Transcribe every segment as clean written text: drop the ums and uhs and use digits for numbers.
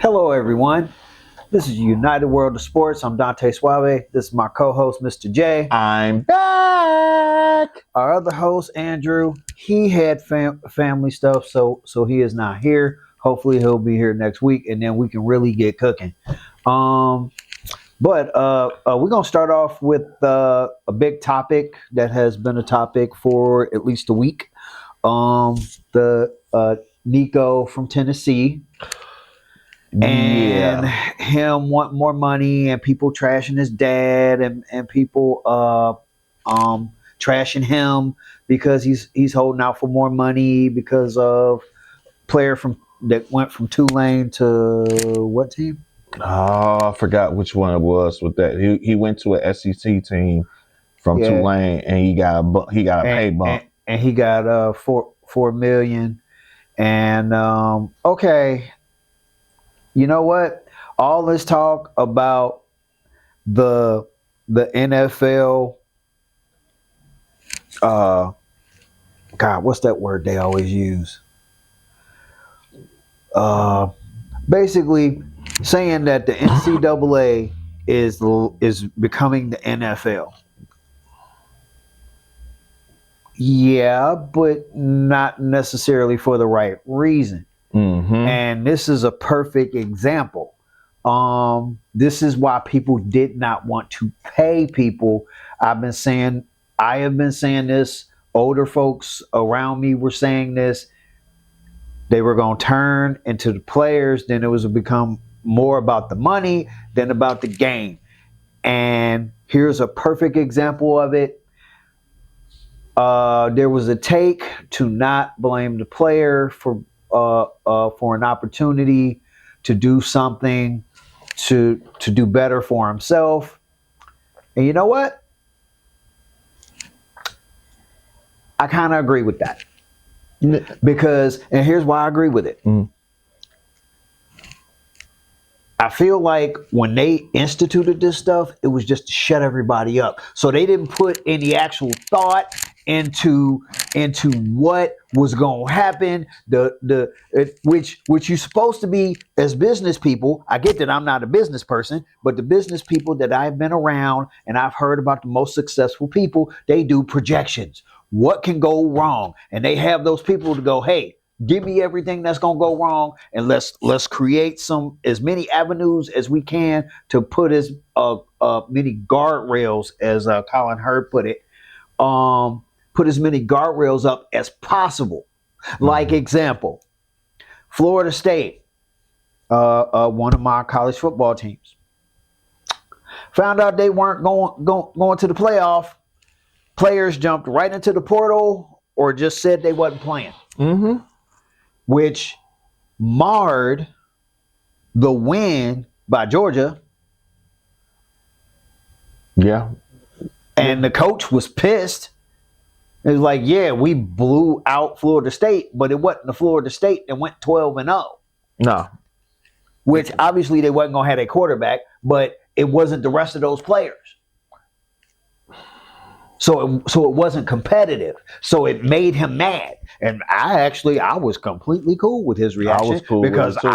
Hello, everyone. This is United World of Sports. I'm Dante Suave. This is my co-host, Mr. J. I'm back. Our other host, Andrew, he had family stuff, so he is not here. Hopefully, he'll be here next week, and then we can really get cooking. Um, but we're gonna start off with a big topic that has been a topic for at least a week. The Nico from Tennessee and Yeah. him want more money and people trashing his dad and people trashing him because he's holding out for more money because of player from that went from Tulane to what team? Oh, I forgot which one it was with that. He went to a SEC team from Yeah, Tulane and he got a and pay and, bump. and he got 4 million. And okay, you know what? All this talk about the the NFL, uh God, what's that word they always use? Uh, Basically saying that the NCAA is becoming the NFL. Yeah, but not necessarily for the right reason. Mm-hmm. And this is a perfect example. This is why people did not want to pay people. I've been saying, I have been saying this. Older folks around me were saying this. They were going to turn into the players. Then it was to become more about the money than about the game. And here's a perfect example of it. There was a take to not blame the player for an opportunity to do something to do better for himself. And you know what? I kind of agree with that because, and here's why I agree with it. Mm. I feel like when they instituted this stuff, it was just to shut everybody up. So they didn't put any actual thought into what was going to happen. Which you're supposed to be as business people. I get that I'm not a business person, but the business people that I've been around and I've heard about the most successful people, they do projections. What can go wrong? And they have those people to go, hey, give me everything that's gonna go wrong, and let's create as many avenues as we can to put as many guardrails as Colin Hurd put it. Put as many guardrails up as possible. Like example, Florida State, one of my college football teams, found out they weren't going to the playoff. Players jumped right into the portal or just said they wasn't playing, Mm-hmm. which marred the win by Georgia. Yeah. And the coach was pissed. It was like, yeah, we blew out Florida State, but it wasn't the Florida State that went 12-0, No. which obviously they wasn't going to have a quarterback, but it wasn't the rest of those players. So it wasn't competitive. So it made him mad. And I was completely cool with his reaction was cool with because it too.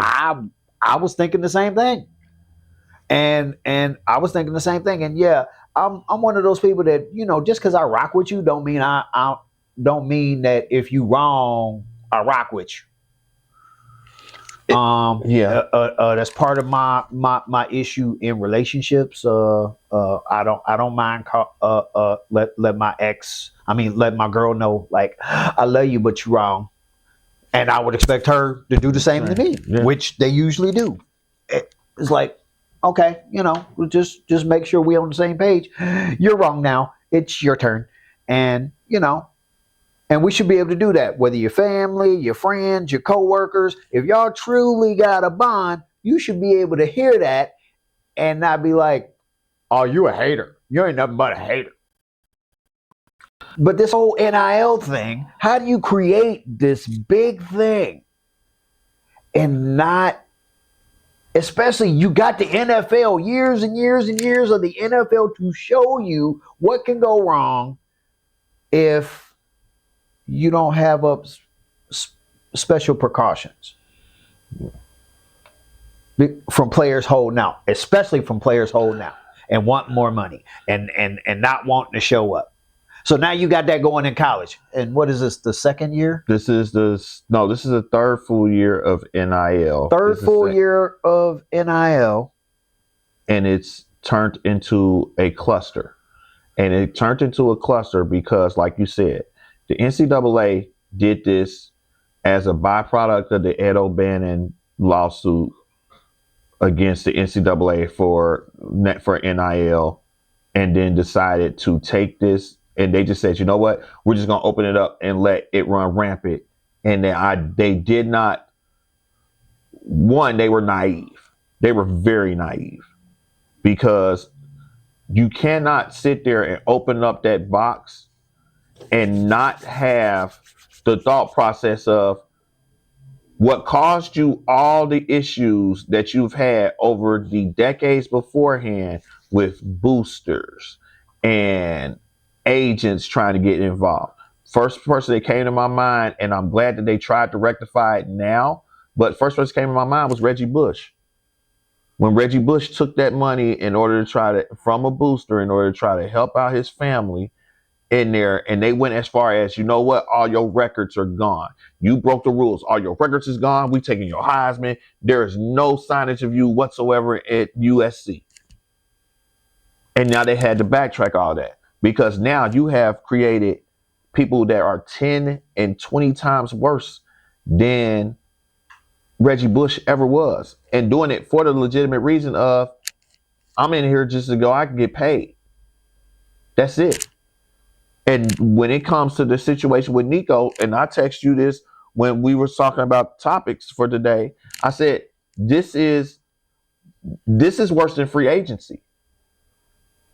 I was thinking the same thing. And I was thinking the same thing. And yeah, I'm one of those people that, just because I rock with you don't mean I don't mean that if you wrong, I rock with you. Yeah. That's part of my issue in relationships. I don't mind let my let my girl know, like, I love you, but you're wrong, and I would expect her to do the same to me, Yeah. which they usually do. It's like, okay, we'll just make sure we're on the same page. You're wrong now. It's your turn, and and we should be able to do that, whether your family, your friends, your coworkers. If y'all truly got a bond, you should be able to hear that and not be like, oh, you a hater. You ain't nothing but a hater. But this whole NIL thing, how do you create this big thing and not, especially you got the NFL, years and years and years of the NFL to show you what can go wrong if you don't have up special precautions. from players holding out, especially from players holding out and wanting more money and not wanting to show up. So now you got that going in college. And what is this, the second year? This is the third full year of NIL. Third full year of NIL. And it's turned into a cluster. And it turned into a cluster because, like you said, the NCAA did this as a byproduct of the Ed O'Bannon lawsuit against the NCAA for NIL, and then decided to take this, and they just said, you know what, we're just gonna open it up and let it run rampant. And then they did not. One, they were naive. They were very naive, because you cannot sit there and open up that box and not have the thought process of what caused you all the issues that you've had over the decades beforehand with boosters and agents trying to get involved. First person that came to my mind, and I'm glad that they tried to rectify it now, but first person that came to my mind was Reggie Bush. When Reggie Bush took that money from a booster in order to try to help out his family in there, and they went as far as, you know what, all your records are gone. You broke the rules. All your records is gone. We taking your Heisman. There is no signage of you whatsoever at USC. And now they had to backtrack all that, because now you have created people that are 10 and 20 times worse than Reggie Bush ever was, and doing it for the legitimate reason of, I'm in here just to go, I can get paid. That's it. And when it comes to the situation with Nico, and I text you this when we were talking about topics for today, I said, this is worse than free agency.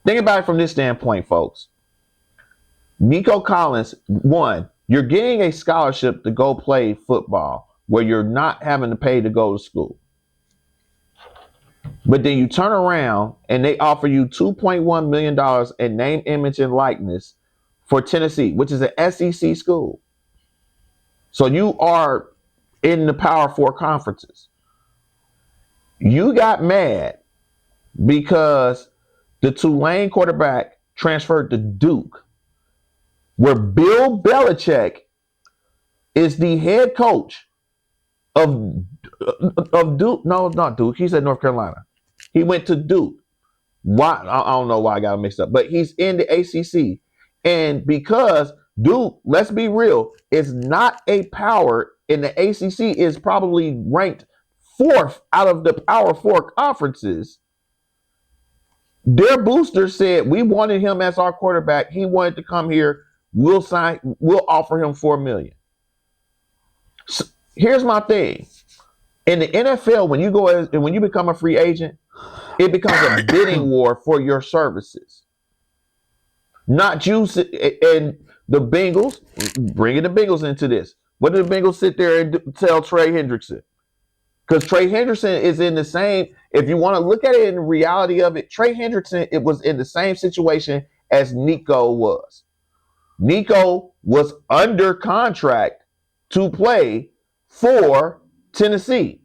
Think about it from this standpoint, folks. Nico Collins, one, you're getting a scholarship to go play football where you're not having to pay to go to school. But then you turn around and they offer you $2.1 million in name, image, and likeness for Tennessee, which is an SEC school. So you are in the Power Four conferences. You got mad because the Tulane quarterback transferred to Duke, where Bill Belichick is the head coach of Duke. No, not Duke. He's at North Carolina. He went to Duke. Why? I don't know why I got him mixed up, but he's in the ACC. And because Duke, let's be real, is not a power in the ACC, is probably ranked 4th out of the Power 4 conferences. Their booster said, we wanted him as our quarterback. He wanted to come here. We'll offer him $4 million. So here's my thing. In the NFL, when you become a free agent, it becomes a bidding war for your services. Not you and the Bengals, bringing the Bengals into this. What did the Bengals sit there and tell Trey Hendrickson? Because Trey Hendrickson is in the same, if you want to look at it in the reality of it, Trey Hendrickson, it was in the same situation as Nico was. Nico was under contract to play for Tennessee.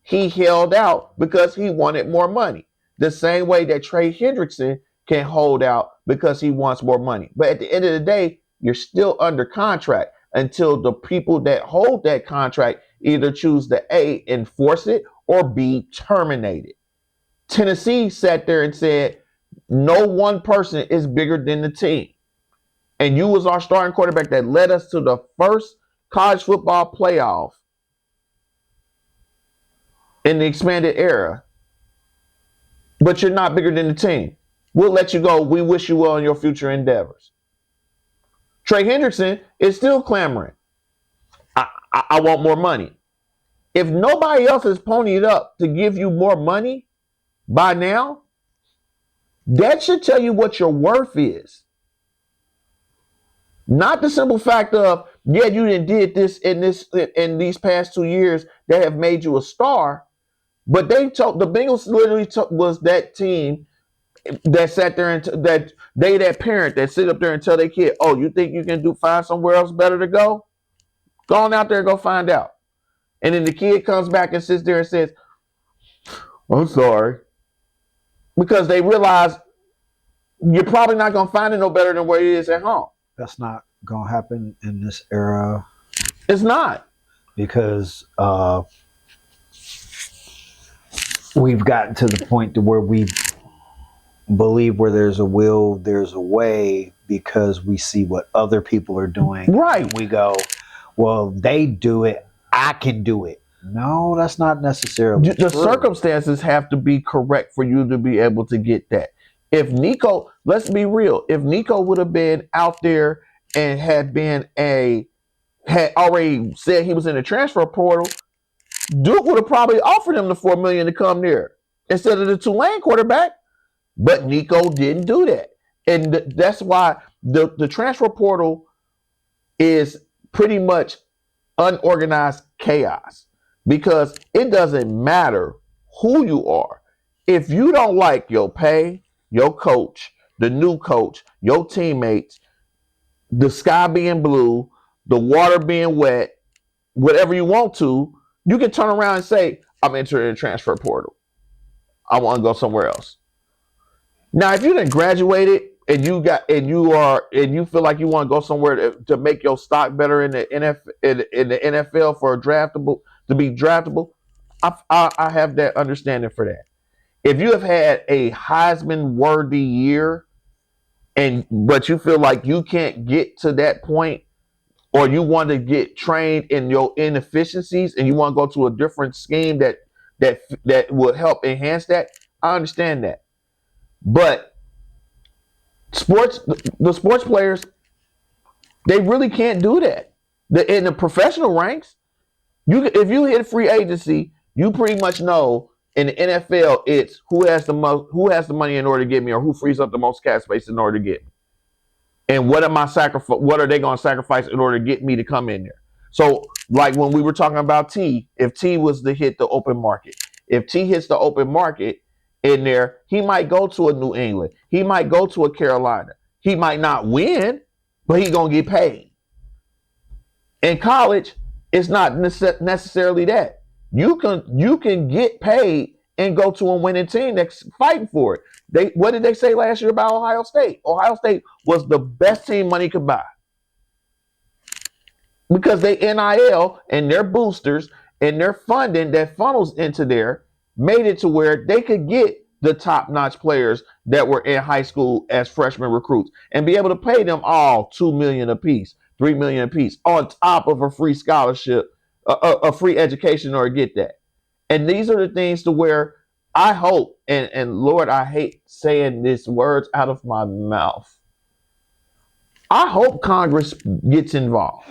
He held out because he wanted more money. The same way that Trey Hendrickson can hold out because he wants more money. But at the end of the day, you're still under contract until the people that hold that contract either choose to A, enforce it, or B, terminate it. Tennessee sat there and said, no one person is bigger than the team. And you was our starting quarterback that led us to the first college football playoff in the expanded era. But you're not bigger than the team. We'll let you go. We wish you well in your future endeavors. Trey Hendrickson is still clamoring. I want more money. If nobody else has ponied up to give you more money by now, that should tell you what your worth is. Not the simple fact of, yeah, you did this in these past 2 years that have made you a star, but the Bengals literally was that team that sat there and that parent that sit up there and tell their kid, oh, you think you can find somewhere else better to go? Go on out there and go find out. And then the kid comes back and sits there and says, I'm sorry. Because they realize you're probably not going to find it no better than where it is at home. That's not going to happen in this era It's not. because we've gotten to the point to where we believe where there's a will, there's a way, because we see what other people are doing. Right. And we go, well, they do it, I can do it. No, that's not necessarily The true. circumstances have to be correct for you to be able to get that. If Nico, let's be real, if Nico would have been out there and had already said he was in the transfer portal, Duke would have probably offered him the $4 million to come there instead of the Tulane quarterback. But Nico didn't do that. And that's why the transfer portal is pretty much unorganized chaos, because it doesn't matter who you are. If you don't like your pay, your coach, the new coach, your teammates, the sky being blue, the water being wet, whatever you want to, you can turn around and say, I'm entering the transfer portal. I want to go somewhere else. Now, if you done graduated and you feel like you want to go somewhere to make your stock better in the NFL for to be draftable, I have that understanding for that. If you have had a Heisman worthy year but you feel like you can't get to that point, or you want to get trained in your inefficiencies and you want to go to a different scheme that will help enhance that, I understand that. But the sports players, they really can't do that. In the professional ranks, if you hit free agency, you pretty much know in the NFL it's who has the money in order to get me, or who frees up the most cap space in order to get me. And what are they going to sacrifice in order to get me to come in there? So, like when we were talking about T, if T was to hit the open market, if T hits the open market in there, he might go to a New England. He might go to a Carolina. He might not win, but he's going to get paid. In college, it's not necessarily that. You can get paid and go to a winning team that's fighting for it. What did they say last year about Ohio State? Ohio State was the best team money could buy, because they NIL and their boosters and their funding that funnels into there made it to where they could get the top-notch players that were in high school as freshman recruits and be able to pay them all $2 million apiece, $3 million apiece, on top of a free scholarship, a free education, or get that. And these are the things to where I hope, and Lord, I hate saying these words out of my mouth, I hope Congress gets involved.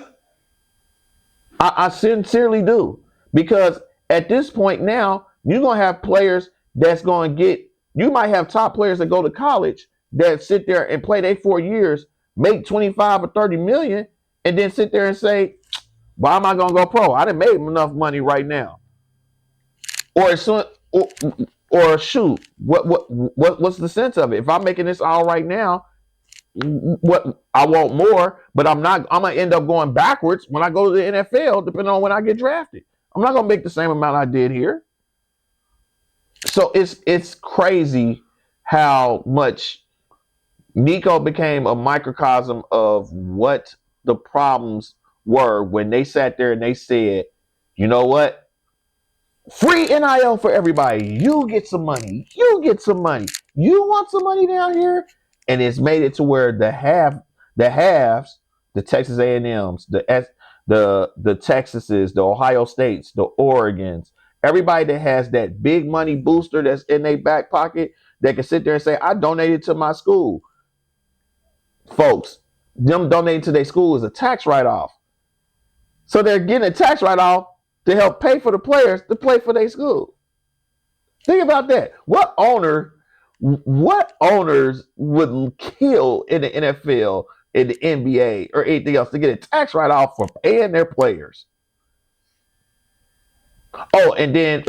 I sincerely do, because at this point now, you're going to have players that's going to you might have top players that go to college that sit there and play their 4 years, make 25 or 30 million, and then sit there and say, why am I going to go pro? I done made enough money right now. Or shoot, what's the sense of it? If I'm making this all right now, what I want more, but I'm gonna end up going backwards when I go to the NFL, depending on when I get drafted. I'm not gonna make the same amount I did here. So it's crazy how much Nico became a microcosm of what the problems were when they sat there and they said, you know what? Free NIL for everybody. You get some money. You get some money. You want some money down here? And it's made it to where the halves, the Texas A&Ms, the Texases, the Ohio States, the Oregons, everybody that has that big money booster that's in their back pocket that can sit there and say, I donated to my school. Folks, them donating to their school is a tax write-off. So they're getting a tax write-off to help pay for the players to play for their school. Think about that. What owners would kill in the NFL, in the NBA, or anything else to get a tax write-off for paying their players? Oh, and then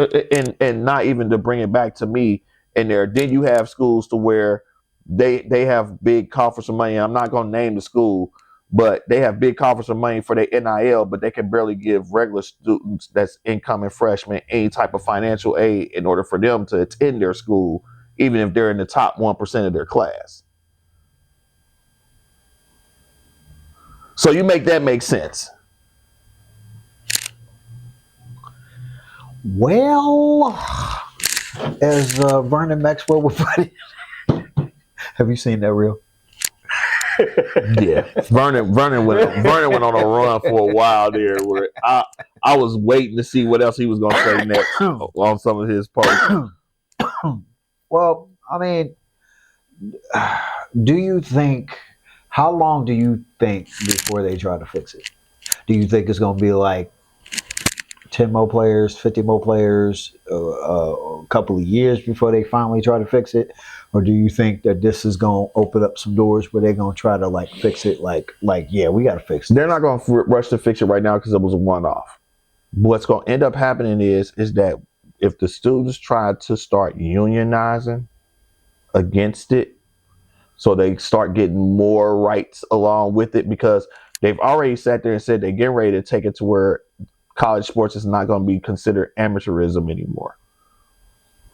and not even to bring it back to me in there, then you have schools to where they have big coffers of money. I'm not going to name the school, but they have big coffers of money for their NIL, but they can barely give regular students that's incoming freshmen any type of financial aid in order for them to attend their school, even if they're in the top 1% of their class. So you make that make sense. Well, as Vernon Maxwell would put it, have you seen that reel? Yeah, Vernon went on a run for a while there, where I was waiting to see what else he was going to say next on some of his posts. Well, I mean, do you think? How long do you think before they try to fix it? Do you think it's going to be like 10 more players, 50 more players, a couple of years before they finally try to fix it? Or do you think that this is going to open up some doors where they're going to try to like fix it? Like, yeah, we got to fix it. They're not going to rush to fix it right now because it was a one-off. What's going to end up happening is that if the students try to start unionizing against it, so they start getting more rights along with it, because they've already sat there and said they're getting ready to take it to where college sports is not going to be considered amateurism anymore.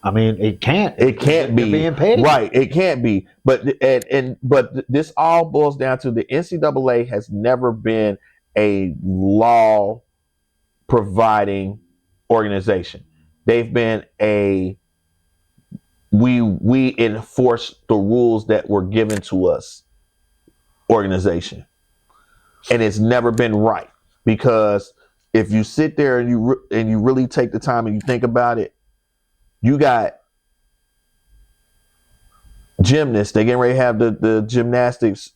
I mean, it can't. It can't be being paid. Right. It can't be. But this all boils down to the NCAA has never been a law providing organization. They've been a we enforce the rules that were given to us organization, and it's never been right, because if you sit there and you really take the time and you think about it, you got gymnasts. They getting ready to have the gymnastics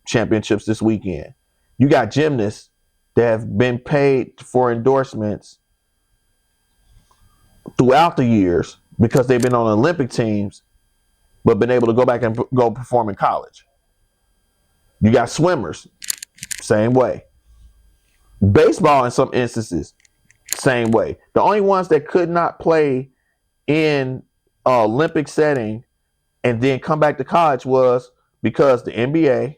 championships this weekend. You got gymnasts that have been paid for endorsements throughout the years because they've been on Olympic teams, but been able to go back and go perform in college. You got swimmers, same way. Baseball, in some instances, same way. The only ones that could not play in Olympic setting and then come back to college was because the NBA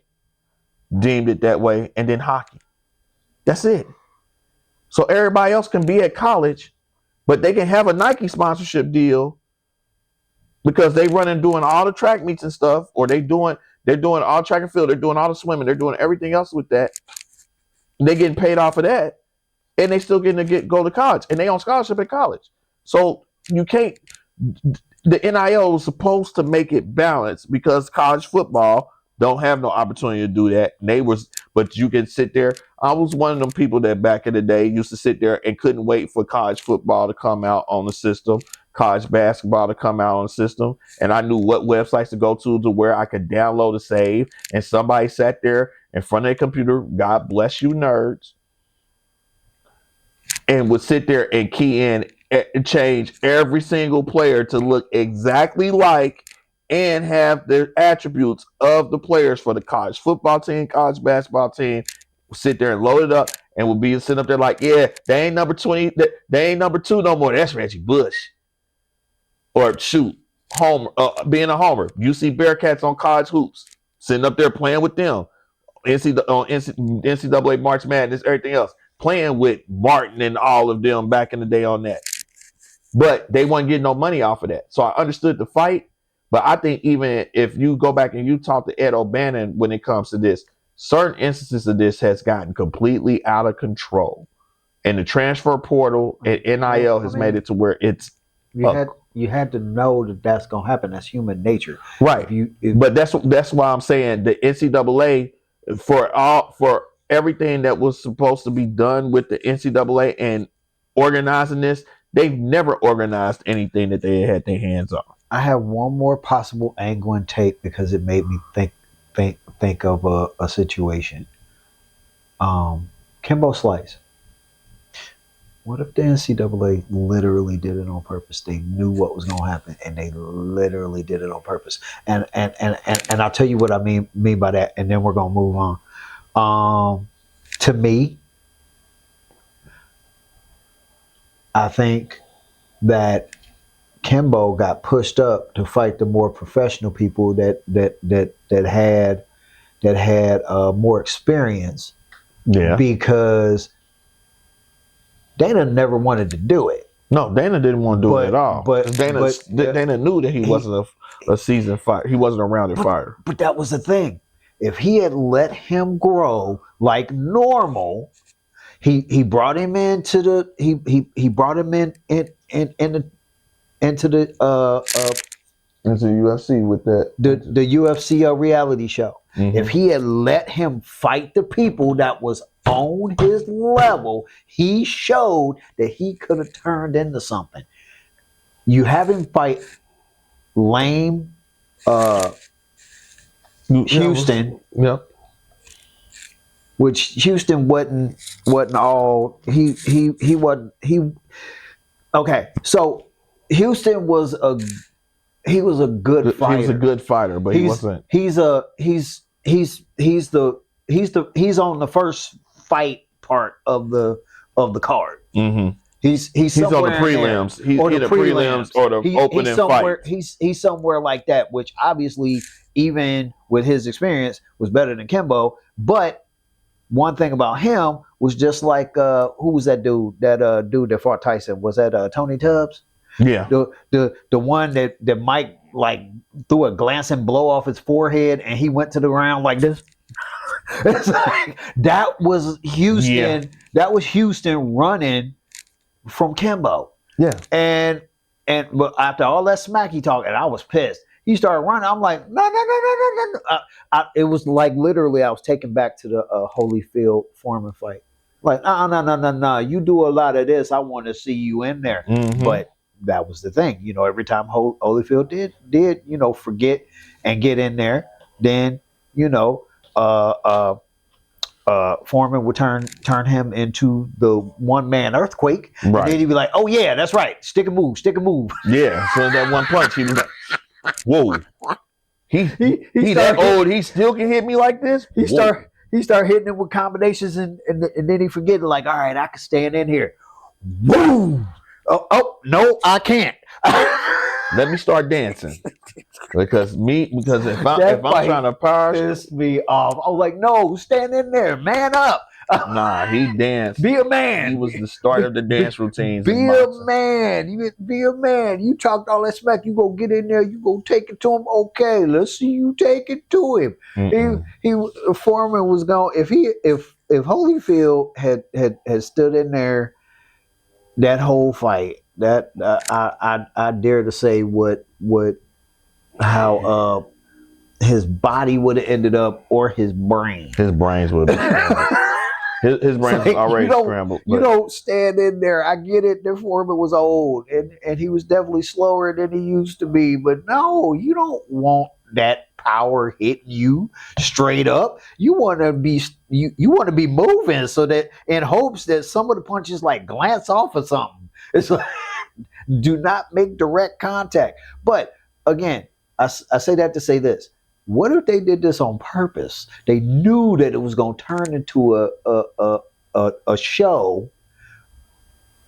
deemed it that way, and then hockey. That's it. So everybody else can be at college, but they can have a Nike sponsorship deal because they run and doing all the track meets and stuff, or they're doing all track and field, they're doing all the swimming, they're doing everything else with that. They're getting paid off of that, and they still getting to go to college, and they on scholarship at college. So you can't. The NIL is supposed to make it balanced because college football don't have no opportunity to do that. But you can sit there. I was one of them people that back in the day used to sit there and couldn't wait for college football to come out on the system, college basketball to come out on the system, and I knew what websites to go to where I could download a save. And somebody sat there in front of their computer, God bless you nerds, and would sit there and key in and change every single player to look exactly like and have the attributes of the players for the college football team, college basketball team. Sit there and load it up, and would be sitting up there like, yeah, they ain't number 20, they ain't number 2 no more. That's Reggie Bush. Or shoot, Homer, being a homer. You see Bearcats on college hoops, sitting up there playing with them. NCAA March Madness, everything else, playing with Martin and all of them back in the day on that. But they wasn't getting no money off of that. So I understood the fight. But I think even if you go back and you talk to Ed O'Bannon when it comes to this, certain instances of this has gotten completely out of control. And the transfer portal and NIL has made it to where it's you had to know that that's going to happen. That's human nature. Right. But that's why I'm saying the NCAA for everything that was supposed to be done with the NCAA and organizing this, they've never organized anything that they had their hands on. I have one more possible angle and take because it made me think of a situation. Kimbo Slice. What if the NCAA literally did it on purpose? They knew what was going to happen, and they literally did it on purpose. And I'll tell you what I mean by that, and then we're going to move on. To me, I think that Kimbo got pushed up to fight the more professional people that that had more experience Yeah. because Dana never wanted to do it. No, Dana didn't want to do it at all. Dana knew that he wasn't a seasoned fighter. He wasn't a rounded fighter. But that was the thing. If he had let him grow like normal, he brought him into the he brought him into the Into UFC with that. the UFC reality show. Mhm. If he had let him fight the people that was on his level, he showed that he could have turned into something. You have him fight lame Houston, Yep. which Houston wasn't all he wasn't he okay. So Houston was a good fighter. He was a good fighter, but he wasn't. He's on the first fight part of the card. Mm-hmm. He's on the prelims. He's or either prelims or the opening somewhere, fight. He's somewhere like that, which obviously, even with his experience, was better than Kimbo. But one thing about him was just like who was that dude? That dude that fought Tyson, was that Tony Tubbs? Yeah. The one that Mike like threw a glancing blow off his forehead and he went to the ground like this. It's like, that was Houston. Yeah. That was Houston running from Kimbo. Yeah. And but after all that smack he talked, and I was pissed. He started running. I'm like, no. It was like literally I was taken back to the Holyfield Foreman fight. Like, no. You do a lot of this. I want to see you in there. Mm-hmm. But that was the thing. You know, every time Holyfield did forget and get in there, then Foreman would turn him into the one man earthquake. Right. And then he'd be like, oh yeah, that's right. Stick and move. Yeah. So that one punch, he was like, whoa. He that old, he still can hit me like this? He start hitting him with combinations and then he forget, like, all right, I can stand in here. Boom. Oh no, I can't. Let me start dancing. Because if I'm trying to power, piss me off. I was like, no, stand in there, man up. Nah, he danced. Be a man. He was the start of the dance routines. Be a man. You be a man. You talked all that smack. You go get in there. You go take it to him. Okay, let's see you take it to him. He Foreman was going. If Holyfield had stood in there that whole fight, that I dare to say how his body would have ended up, or his brain. His brains would have been his brains was already scrambled. You don't stand in there. I get it. The Foreman was old and he was definitely slower than he used to be. But no, you don't want that power hitting you straight up. You want to be moving, so that in hopes that some of the punches like glance off or something. It's like, do not make direct contact. But again, I say that to say this. What if they did this on purpose? They knew that it was going to turn into a show,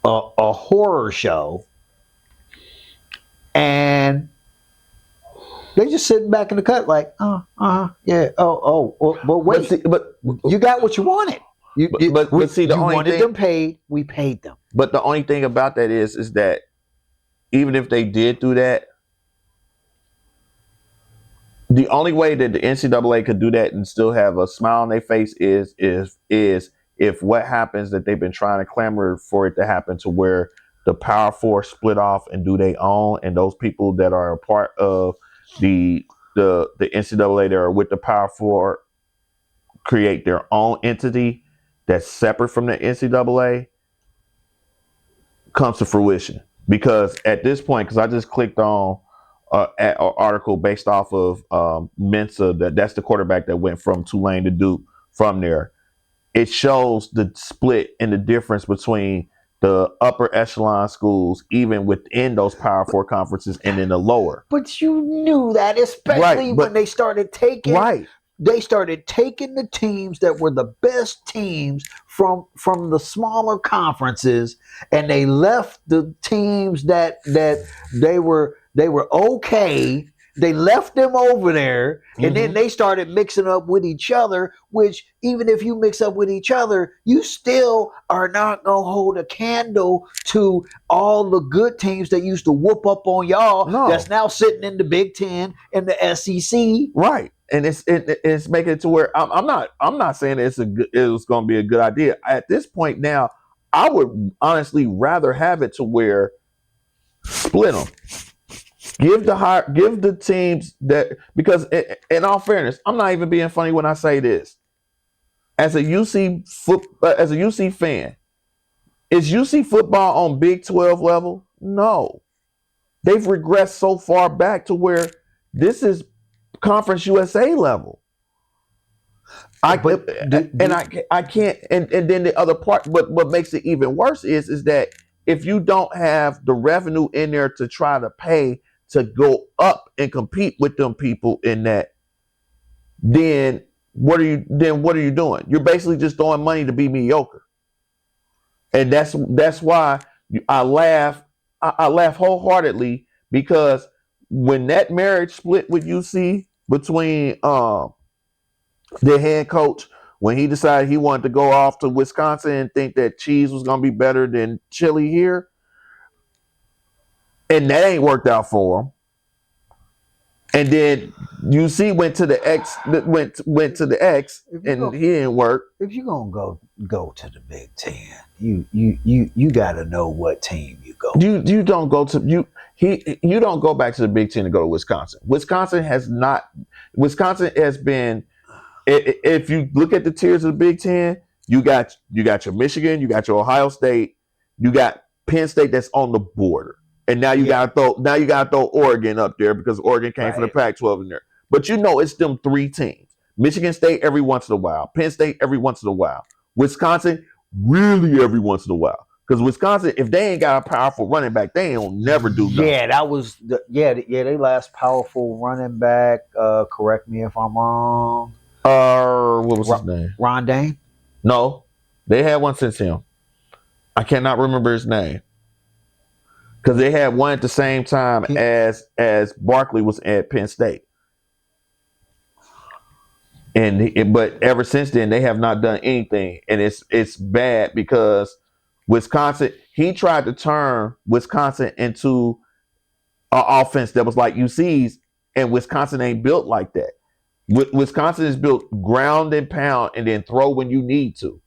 a horror show, and they just sitting back in the cut like, yeah, but wait, but you got what you wanted. You wanted them paid. We paid them. But the only thing about that is that even if they did do that, the only way that the NCAA could do that and still have a smile on their face is if what happens that they've been trying to clamor for it to happen, to where the Power Four split off and do their own, and those people that are a part of the NCAA that are with the Power Four create their own entity that's separate from the NCAA, comes to fruition. Because at this point, because I just clicked on an article based off of Mensa, that's the quarterback that went from Tulane to Duke from there. It shows the split and the difference between the upper echelon schools, even within those Power Four conferences, and in the lower. But you knew that, especially when they started taking. Right. They started taking the teams that were the best teams from the smaller conferences, and they left the teams that they were okay, They left them over there, and then Mhm. they started mixing up with each other. Which, even if you mix up with each other, you still are not gonna hold a candle to all the good teams that used to whoop up on y'all. No. That's now sitting in the Big Ten and the SEC. Right, and it's making it to where I'm not saying it was going to be a good idea at this point. Now, I would honestly rather have it to where split them, give the teams that, because in all fairness, I'm not even being funny when I say this. As a as a UC fan, is UC football on Big 12 level? No, they've regressed so far back to where this is Conference USA level. I can't, and then the other part, but what makes it even worse is that if you don't have the revenue in there to try to pay to go up and compete with them people in that, then what are you doing? You're basically just throwing money to be mediocre. And that's why I laugh wholeheartedly, because when that marriage split with UC between the head coach, when he decided he wanted to go off to Wisconsin and think that cheese was going to be better than chili here, and that ain't worked out for him. And then UC went to the X, went to the X, and he didn't work. If you're gonna go to the Big Ten, you got to know what team you go. You don't go to you don't go back to the Big Ten to go to Wisconsin. Wisconsin has been. If you look at the tiers of the Big Ten, you got your Michigan, you got your Ohio State, you got Penn State that's on the border, and now you gotta throw Oregon up there because Oregon came from the Pac-12 in there. But it's them three teams: Michigan State every once in a while, Penn State every once in a while, Wisconsin really every once in a while. Because Wisconsin, if they ain't got a powerful running back, they ain't never do nothing. Yeah, that was they last powerful running back. Correct me if I'm wrong. What was his name? Ron Dane? No, they had one since him. I cannot remember his name because they had one at the same time as Barkley was at Penn State, but ever since then they have not done anything, and it's bad because Wisconsin. He tried to turn Wisconsin into an offense that was like UC's, and Wisconsin ain't built like that. Wisconsin is built ground and pound and then throw when you need to.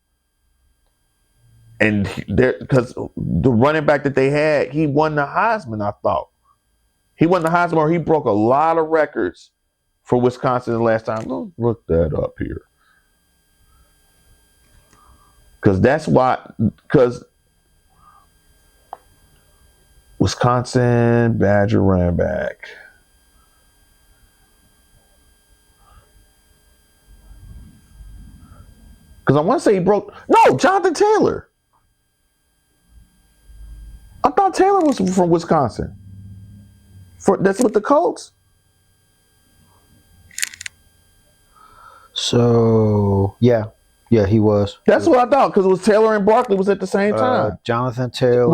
And because the running back that they had, he won the Heisman, I thought. He won the Heisman, or he broke a lot of records for Wisconsin the last time. Let's look that up here. Because Wisconsin Badger running back. Because I want to say he broke. No, Jonathan Taylor. I thought Taylor was from Wisconsin. That's with the Colts. So he was. That's what I thought, because it was Taylor and Barkley was at the same time. Jonathan Taylor it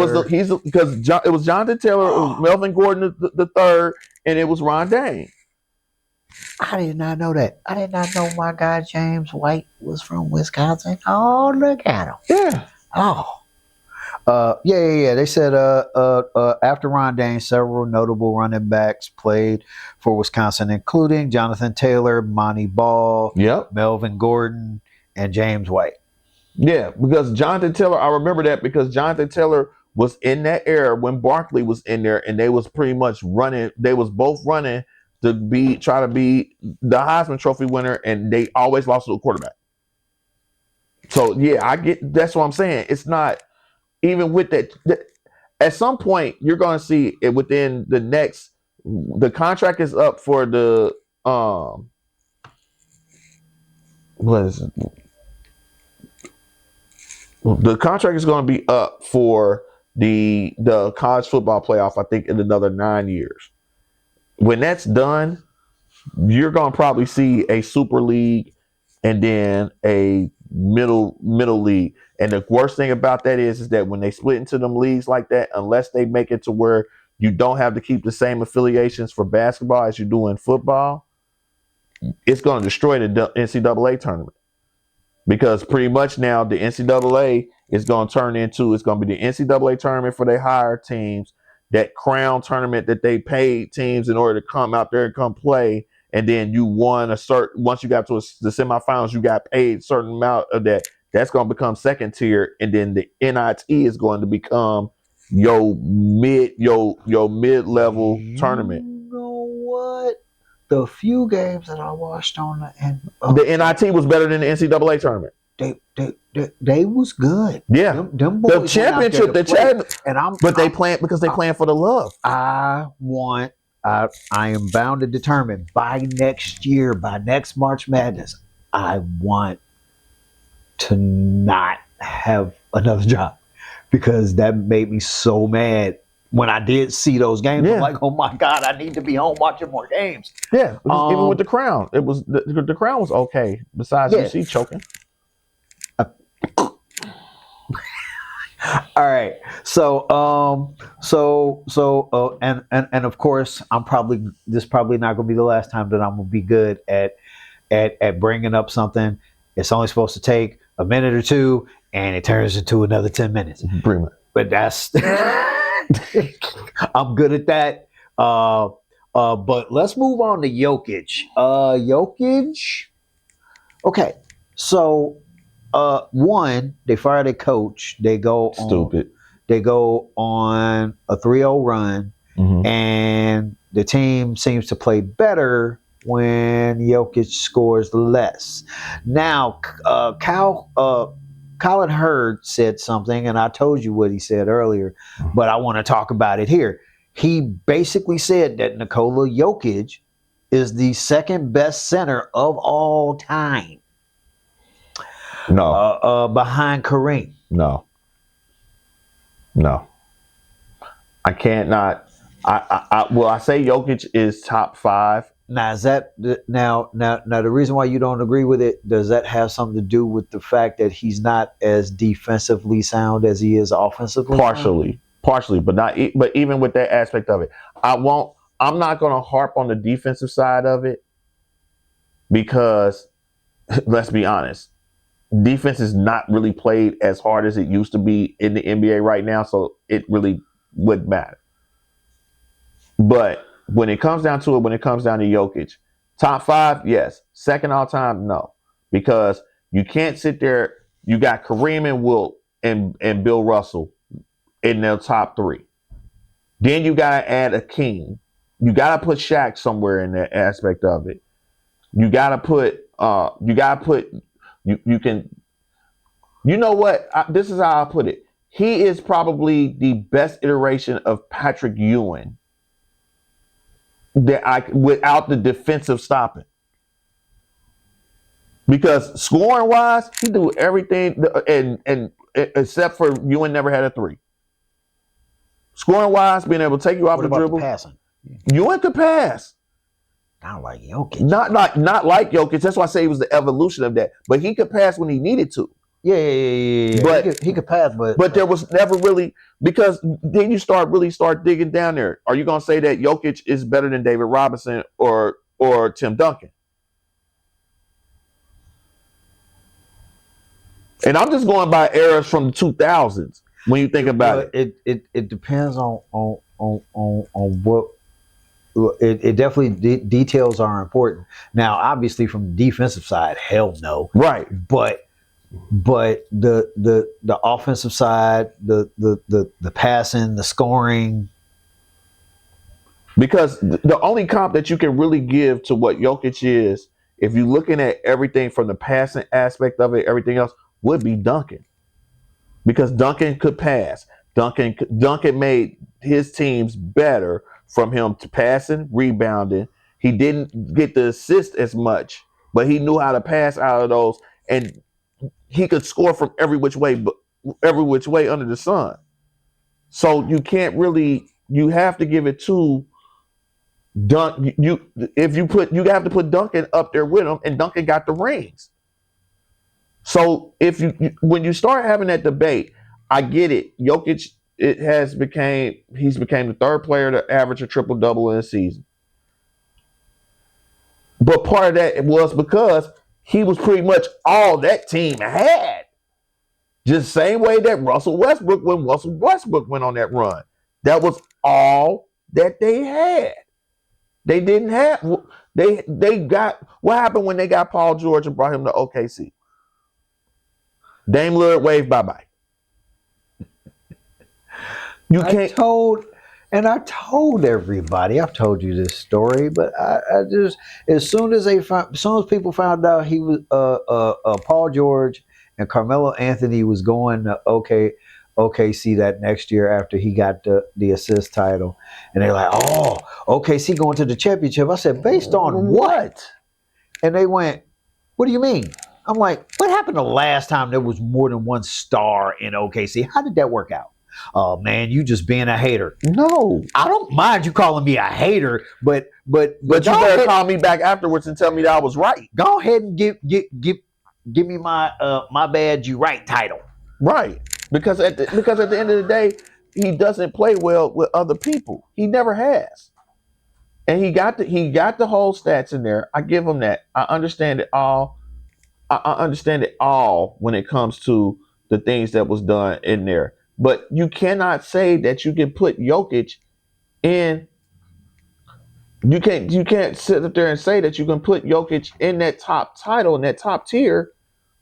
was Jonathan Taylor, it was Melvin Gordon the third, and it was Ron Dane. I did not know that. I did not know my guy James White was from Wisconsin. Oh, look at him. Yeah. Oh. They said after Ron Dane, several notable running backs played for Wisconsin, including Jonathan Taylor, Monty Ball, Melvin Gordon, and James White. Yeah, because Jonathan Taylor, I remember that because Jonathan Taylor was in that era when Barkley was in there, and they was pretty much running. They was both running to try to be the Heisman Trophy winner, and they always lost to a quarterback. So yeah, I get. That's what I'm saying. It's not even with that. At some point, you're going to see it within the next. The contract is up for the what is it? The contract is going to be up for the college football playoff, I think, in another 9 years. When that's done, you're going to probably see a super league and then a middle league. And the worst thing about that is that when they split into them leagues like that, unless they make it to where you don't have to keep the same affiliations for basketball as you do in football, it's going to destroy the NCAA tournament. Because pretty much now the NCAA is going to turn into, it's going to be the NCAA tournament for their higher teams, that crown tournament that they paid teams in order to come out there and come play. And then you won a certain, once you got to the semifinals, you got paid a certain amount of that. That's going to become second tier. And then the NIT is going to become your mid-level tournament. You know what? The few games that I watched on the NIT was better than the NCAA tournament. They was good. Yeah, them boys the championship, but they playing because they playing for the love. I am bound to determine by next year, by next March Madness, I want to not have another job, because that made me so mad when I did see those games. Yeah. I'm like, oh my God, I need to be home watching more games. Yeah, even with the Crown, it was the Crown was okay. Besides UC choking. All right, so and of course, this is probably not going to be the last time that I'm going to be good at bringing up something. It's only supposed to take a minute or two, and it turns into another 10 minutes. But that's I'm good at that. But let's move on to Jokic. Jokic. Okay, so. One, they fired a coach. They go stupid. They go on a 3-0 run, and the team seems to play better when Jokic scores less. Now, Colin Hurd said something, and I told you what he said earlier, but I want to talk about it here. He basically said that Nikola Jokic is the second best center of all time. No. Behind Kareem. No. I can't not. I say Jokic is top 5. Now is that now the reason why you don't agree with it? Does that have something to do with the fact that he's not as defensively sound as he is offensively? Partially, but even with that aspect of it, I'm not going to harp on the defensive side of it, because let's be honest. Defense is not really played as hard as it used to be in the NBA right now, so it really wouldn't matter. But when it comes down to it, when it comes down to Jokic, top 5, yes. Second all time, no. Because you can't sit there. You got Kareem and Wilt and Bill Russell in their top 3. Then you got to add a king. You got to put Shaq somewhere in that aspect of it. You got to put. You can, you know what? This is how I put it. He is probably the best iteration of Patrick Ewing without the defensive stopping. Because scoring wise, he do everything, and except for Ewing never had a 3. Scoring wise, being able to take you off the dribble. Passing? Ewing could pass. Not like Jokic. Not like Jokic. That's why I say he was the evolution of that. But he could pass when he needed to. Yeah. But he could pass, but there was never really, because then you start digging down there. Are you gonna say that Jokic is better than David Robinson or Tim Duncan? And I'm just going by eras from the 2000s when you think about it. It depends on what. It definitely details are important. Now, obviously, from the defensive side, hell no. Right. But the offensive side, the passing, the scoring. Because the only comp that you can really give to what Jokic is, if you're looking at everything from the passing aspect of it, everything else would be Duncan. Because Duncan could pass. Duncan made his teams better from him to passing, rebounding. He didn't get the assist as much, but he knew how to pass out of those, and he could score from every which way under the sun. So you can't really. You have to give it to Dunk. You have to put Duncan up there with him, and Duncan got the rings. So when you start having that debate, I get it. Jokic he's became the third player to average a triple double in a season. But part of that was because he was pretty much all that team had. Just same way that Russell Westbrook, when Russell Westbrook went on that run, that was all that they had. They didn't have. They got what happened when they got Paul George and brought him to OKC. Dame Lillard waved bye bye. You can't. I told everybody. I've told you this story, but I just as soon as people found out he was Paul George and Carmelo Anthony was going to OKC that next year after he got the assist title, and they're like, "Oh, OKC going to the championship." I said, "Based on what?" And they went, "What do you mean?" I'm like, "What happened the last time there was more than one star in OKC? How did that work out?" Oh man, you just being a hater. No, I don't mind you calling me a hater, but you better call me back afterwards and tell me that I was right. Go ahead and give me my bad you right title. Right, because at the end of the day, he doesn't play well with other people. He never has, and he got the whole stats in there. I give him that. I understand it all. I understand it all when it comes to the things that was done in there. But you cannot say that you can put Jokic in. You can't sit up there and say that you can put Jokic in that top title, in that top tier,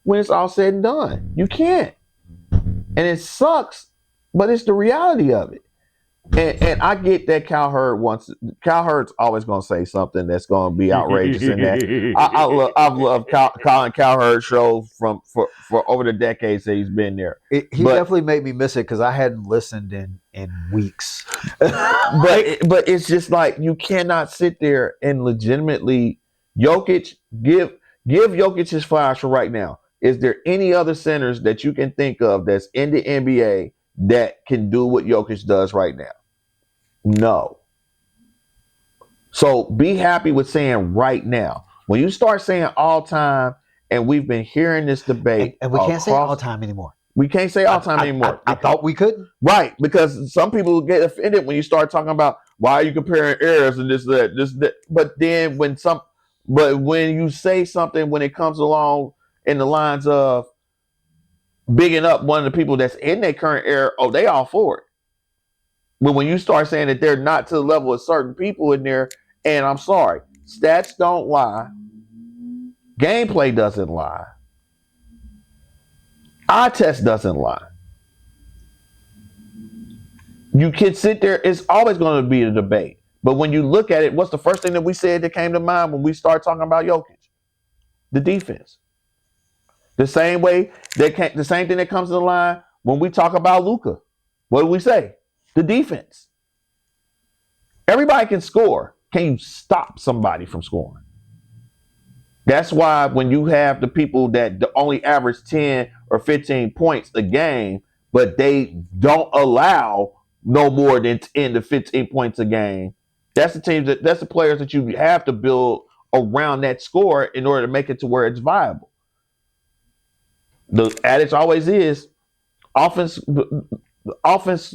when it's all said and done. You can't. And it sucks, but it's the reality of it. And I get that Cal Hurd's always going to say something that's going to be outrageous in that. I've loved Colin Cowherd's show for over the decades that he's been there. He definitely made me miss it because I hadn't listened in weeks. but it's just like you cannot sit there and legitimately Jokic give Jokic his flowers for right now. Is there any other centers that you can think of that's in the NBA that can do what Jokic does right now? No. So be happy with saying right now. When you start saying all time, and we've been hearing this debate, and we can't say all time anymore. We can't say all time anymore. I thought we couldn't. Right, because some people get offended when you start talking about why are you comparing eras and this, that. But then when you say something when it comes along in the lines of bigging up one of the people that's in their current era, they all for it. But when you start saying that they're not to the level of certain people in there, and I'm sorry, stats don't lie. Gameplay doesn't lie. Eye test doesn't lie. You can sit there, it's always going to be a debate. But when you look at it, what's the first thing that we said that came to mind when we start talking about Jokic? The defense. The same thing that comes to the line when we talk about Luka. What do we say? The defense. Everybody can score. Can you stop somebody from scoring? That's why when you have the people that only average 10 or 15 points a game, but they don't allow no more than 10 to 15 points a game, that's the players that you have to build around that score in order to make it to where it's viable. The adage always is offense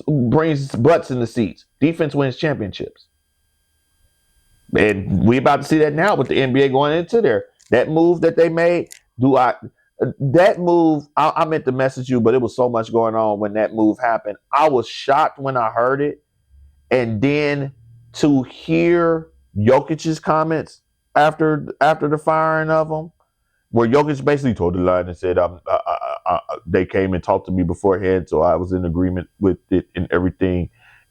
brings butts in the seats. Defense wins championships. And we about to see that now with the NBA going into there. That move that they made, I meant to message you, but it was so much going on when that move happened. I was shocked when I heard it. And then to hear Jokic's comments after the firing of him, where Jokic basically told the line and said, they came and talked to me beforehand, so I was in agreement with it and everything.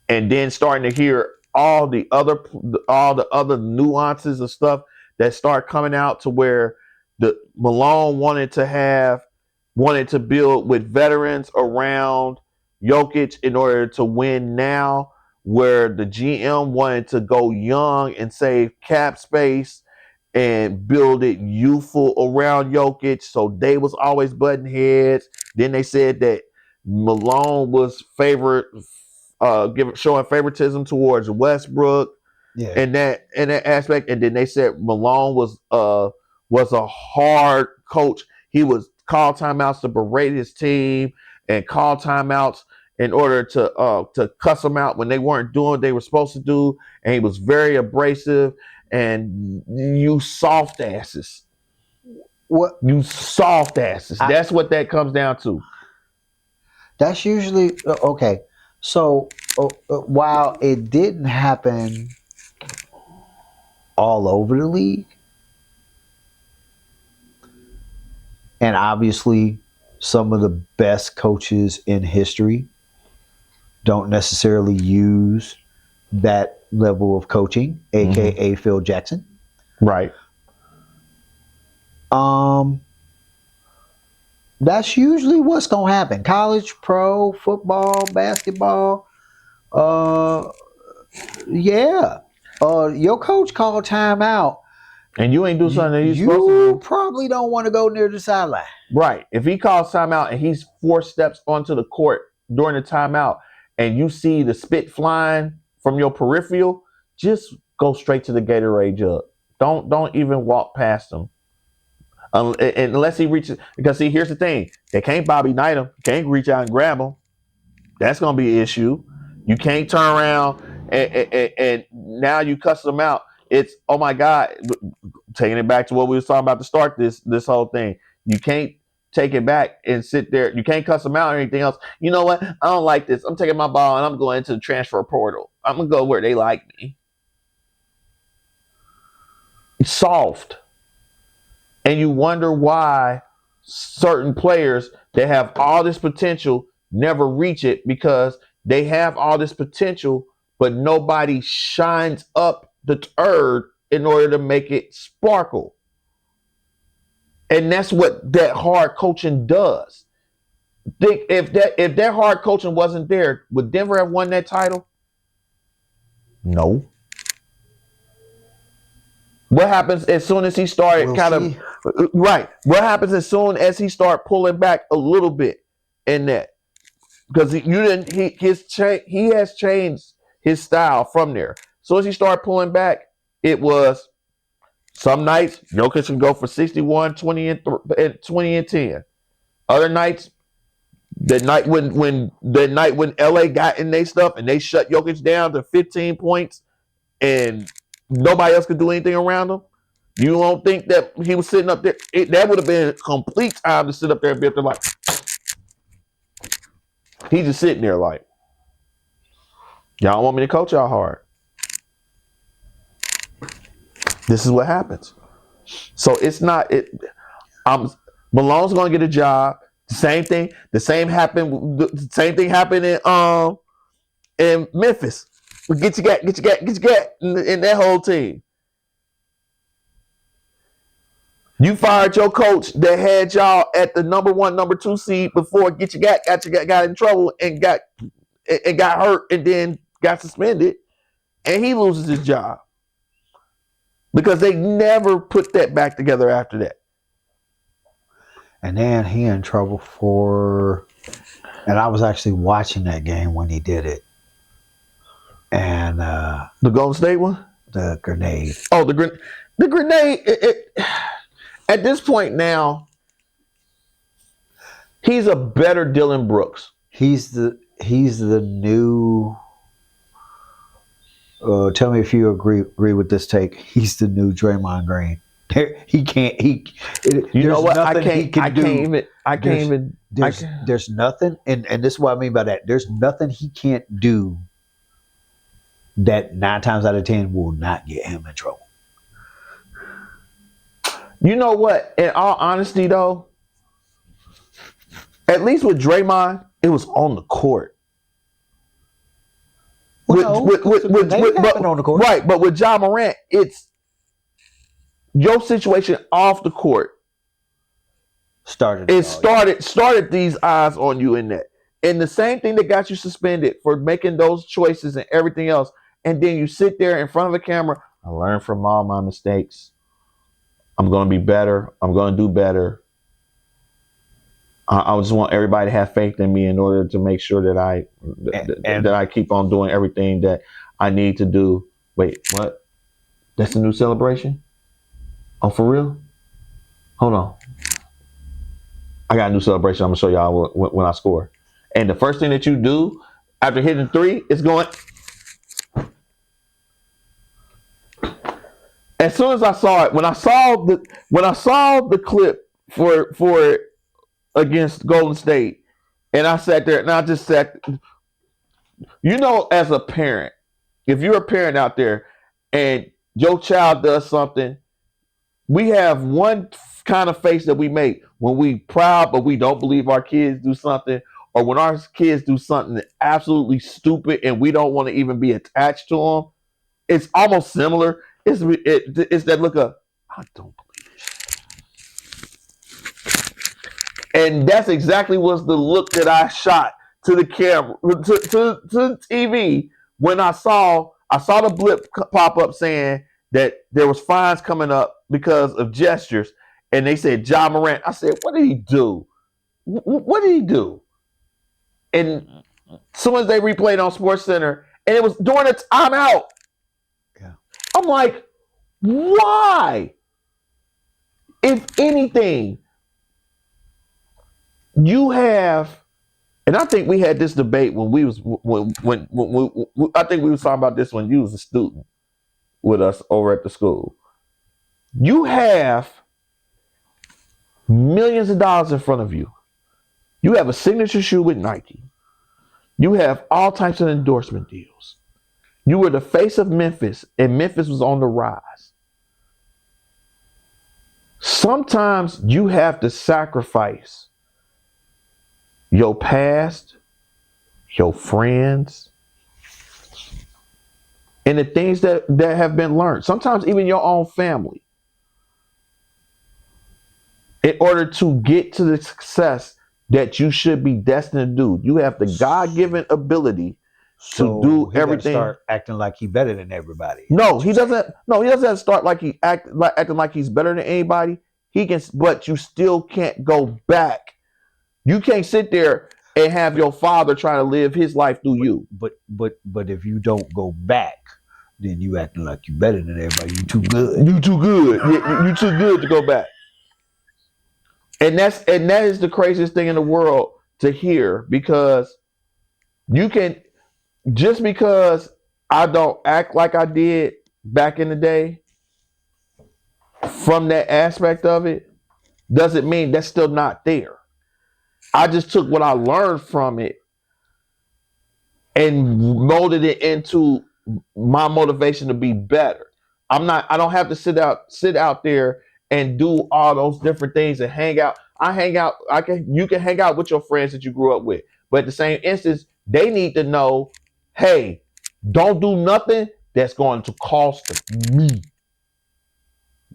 And then starting to hear all the other nuances of stuff that start coming out to where the Malone wanted to build with veterans around Jokic in order to win now, where the GM wanted to go young and save cap space and build it youthful around Jokic. So they was always butting heads. Then they said that Malone was showing favoritism towards Westbrook. Yeah. In that aspect. And then they said Malone was a hard coach. He was call timeouts to berate his team and call timeouts in order to cuss them out when they weren't doing what they were supposed to do, and he was very abrasive. And you soft asses, What? you soft asses. That's what that comes down to. That's usually okay. So while it didn't happen all over the league, and obviously some of the best coaches in history don't necessarily use that level of coaching, aka Phil Jackson. Right. That's usually what's gonna happen. College, pro, football, basketball. Yeah. Your coach called timeout. And you ain't do something that he's supposed to You do. probably don't want to go near the sideline. Right. If he calls timeout and he's 4 steps onto the court during the timeout, and you see the spit flying from your peripheral, just go straight to the Gatorade jug. Don't even walk past him. Unless he reaches, because see, here's the thing: they can't Bobby Knight him, can't reach out and grab him. That's gonna be an issue. You can't turn around and now you cuss them out. It's, oh my God, taking it back to what we was talking about to start this whole thing. You can't take it back and sit there. You can't cuss them out or anything else. You know what? I don't like this. I'm taking my ball and I'm going into the transfer portal. I'm gonna go where they like me. It's soft. And you wonder why certain players that have all this potential never reach it, because they have all this potential, but nobody shines up the turd in order to make it sparkle. And that's what that hard coaching does. Think if that hard coaching wasn't there, would Denver have won that title? No. What happens as soon as he started right? What happens as soon as he started pulling back a little bit in that? Because he has changed his style from there. So as he started pulling back, it was some nights Jokic can go for 61, 20 and 10. Other nights, the night when LA got in their stuff and they shut Jokic down to 15 points and nobody else could do anything around him. You don't think that he was sitting up there? That would have been a complete time to sit up there and be up there like, he's just sitting there like, y'all want me to coach y'all hard. This is what happens. So it's not it. Malone's gonna get a job. The same thing happened. The same thing happened in Memphis. Get your gat in that whole team. You fired your coach that had y'all at the number 1, number 2 seed before got in trouble and got hurt and then got suspended, and he loses his job because they never put that back together after that. And then he in trouble for, and I was actually watching that game when he did it. And the Golden State one, the grenade. Oh, the grenade. At this point now, he's a better Dylan Brooks. He's the new. Tell me if you agree with this take. He's the new Draymond Green. He can't. You know what? I can't even. There's nothing, and this is what I mean by that. There's nothing he can't do that 9 times out of 10 will not get him in trouble. You know what? In all honesty, though, at least with Draymond, it was on the court. On the court. Right, but with Ja Morant, it's your situation off the court. Started these eyes on you in that. And the same thing that got you suspended for making those choices and everything else. And then you sit there in front of a camera. I learned from all my mistakes. I'm going to be better. I'm going to do better. I just want everybody to have faith in me in order to make sure that I keep on doing everything that I need to do. Wait, what? That's the new celebration? Oh, for real? Hold on. I got a new celebration. I'm going to show y'all when I score. And the first thing that you do after hitting 3 is going. As soon as I saw it, when I saw the clip for against Golden State, and I sat there and I just sat. As a parent, if you're a parent out there and your child does something, we have one kind of face that we make when we proud, but we don't believe our kids do something, or when our kids do something absolutely stupid and we don't want to even be attached to them. It's almost similar. It's that look of, I don't believe it. And that's exactly was the look that I shot to the camera, to the TV when I saw the blip pop up saying that there was fines coming up because of gestures, and they said Ja Morant. I said, what did he do? What did he do? And as soon as they replayed on SportsCenter, and it was during a timeout, yeah. I'm like, why? If anything, you have. And I think we had this debate when we was when I think we was talking about this when you was a student with us over at the school. You have millions of dollars in front of you. You have a signature shoe with Nike. You have all types of endorsement deals. You were the face of Memphis, and Memphis was on the rise. Sometimes you have to sacrifice your past, your friends, and the things that have been learned. Sometimes even your own family. In order to get to the success that you should be destined to do. You have the God-given ability to do everything. Start acting like he's better than everybody. No, he doesn't. No, he doesn't start like acting like he's better than anybody. He can, but you still can't go back. You can't sit there and have your father try to live his life through you. But if you don't go back, then you acting like you better than everybody. You too good. You too good. You too good to go back. And that is the craziest thing in the world to hear, because you can, just because I don't act like I did back in the day from that aspect of it, doesn't mean that's still not there. I just took what I learned from it and molded it into my motivation to be better. I don't have to sit out there and do all those different things and hang out. You can hang out with your friends that you grew up with. But at the same instance, they need to know, hey, don't do nothing that's going to cost me.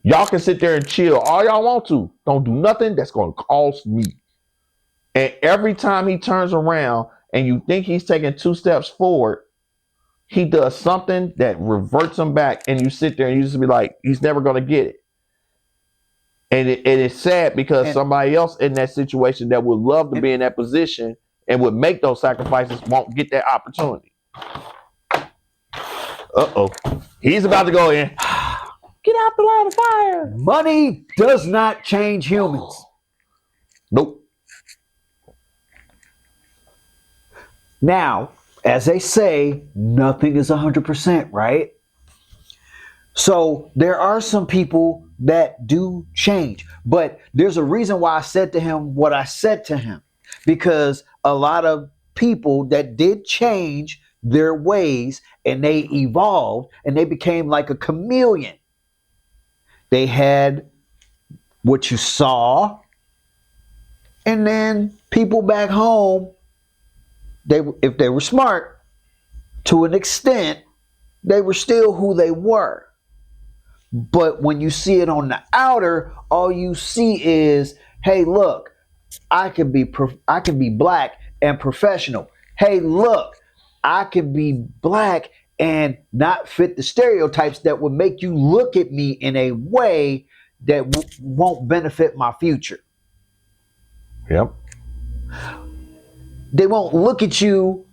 Y'all can sit there and chill all y'all want to. Don't do nothing that's going to cost me. And every time he turns around and you think he's taking 2 steps forward, he does something that reverts him back, and you sit there and you just be like, he's never going to get it. And it's sad because somebody else in that situation that would love to be in that position and would make those sacrifices won't get that opportunity. Uh-oh. He's about to go in. Get out the line of fire. Money does not change humans. Nope. Now, as they say, nothing is 100%, right? So there are some people that do change, but there's a reason why I said to him what I said to him, because a lot of people that did change their ways and they evolved and they became like a chameleon. They had what you saw, and then people back home, if they were smart, to an extent, they were still who they were. But when you see it on the outer, all you see is, hey, look, I can be black and professional. Hey, look, I can be black and not fit the stereotypes that would make you look at me in a way that won't benefit my future. Yep. They won't look at you